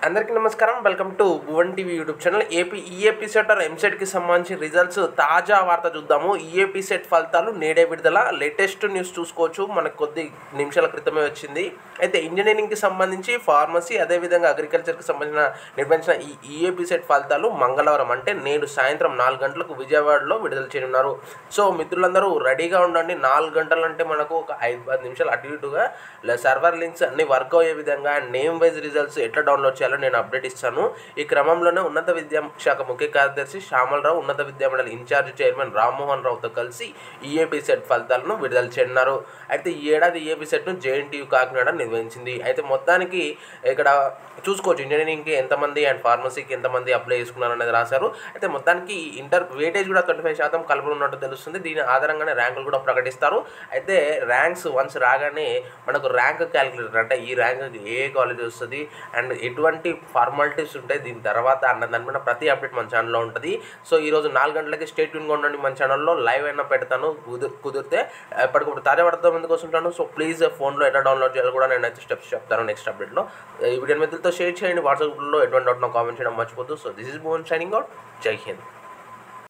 అందరికీ నమస్కారం. Welcome to Bhuvan TV YouTube channel. EAP CET or ఎంసెట్కి సంబంధించి రిజల్ట్స్ తాజా వార్త చూద్దాము. ఈఏపీ సెట్ ఫలితాలు నేడే విడుదల. లేటెస్ట్ న్యూస్ చూసుకోవచ్చు, మనకు కొద్ది నిమిషాల క్రితమే వచ్చింది. అయితే ఇంజనీరింగ్కి సంబంధించి, ఫార్మసీ, అదేవిధంగా అగ్రికల్చర్కి సంబంధించిన నిర్వహించిన ఈ ఈఏపీ సెట్ ఫలితాలు మంగళవారం అంటే నేడు సాయంత్రం 4 గంటలకు విజయవాడలో విడుదల చేయనున్నారు. సో మిత్రులందరూ రెడీగా ఉండండి. 4 గంటలు అంటే మనకు ఒక 5-10 నిమిషాలు అటు ఇటుగా సర్వర్ లింక్స్ అన్ని వర్క్ అయ్యే విధంగా నేమ్ వైజ్ రిజల్ట్స్ ఎట్లా డౌన్లోడ్ చేయాలో నేను అప్డేట్ ఇస్తాను. ఈ క్రమంలోనే ఉన్నత విద్యాశాఖ ముఖ్య కార్యదర్శి శ్యామలరావు, ఉన్నత విద్యామండలి ఇన్ఛార్జ్ చైర్మన్ రామ్మోహన్ రావుతో కలిసి ఈఏపీ సెట్ ఫలితాలను విడుదల చేయనున్నారు. అయితే ఈ ఏడాది ఈఏపీ సెట్ను జేఎన్టీయూ కాకినాడ నిర్వహించింది. అయితే మొత్తానికి ఇక్కడ చూసుకోవచ్చు ఇంజనీరింగ్కి ఎంతమంది అండ్ ఫార్మసీకి ఎంతమంది అప్లై చేసుకున్నారు అనేది రాశారు. అయితే మొత్తానికి ఇంటర్ వెయిటేజ్ కూడా 25% కలుపులు ఉన్నట్టు తెలుస్తుంది. దీని ఆధారంగానే ర్యాంకులు కూడా ప్రకటిస్తారు. అయితే ర్యాంక్స్ వన్స్ రాగానే మనకు ర్యాంక్ క్యాలిక్యులేటర్ అంటే ఈ ర్యాంక్ ఏ కాలేజ్ వస్తుంది అండ్ ఎటువంటి ఫార్మాలిటీస్ ఉంటాయి దీని తర్వాత అన్న దాని మీద ప్రతి అప్డేట్ మన ఛానల్లో ఉంటుంది. సో ఈరోజు 4 గంటలకి స్టే ట్యూన్గా ఉండండి. మన ఛానల్లో లైవ్ అయినా పెడతాను, కుదిరితే ఎప్పటికప్పుడు తాజా వార్తతో ముందుకు వస్తుంటాను. సో ప్లీజ్ ఫోన్లో ఎలా డౌన్లోడ్ చేయాలో కూడా నేను అయితే స్టెప్స్ చెప్తాను నెక్స్ట్ అప్డేట్లో. ఈ వీడియో మిత్రులతో షేర్ చేయండి. వాట్సాప్ గ్రూప్లో ఎటువంటి డౌట్ కామెంట్ చేయడం మర్చిపోద్దు. So this is Bhuvan signing out. జై హింద్.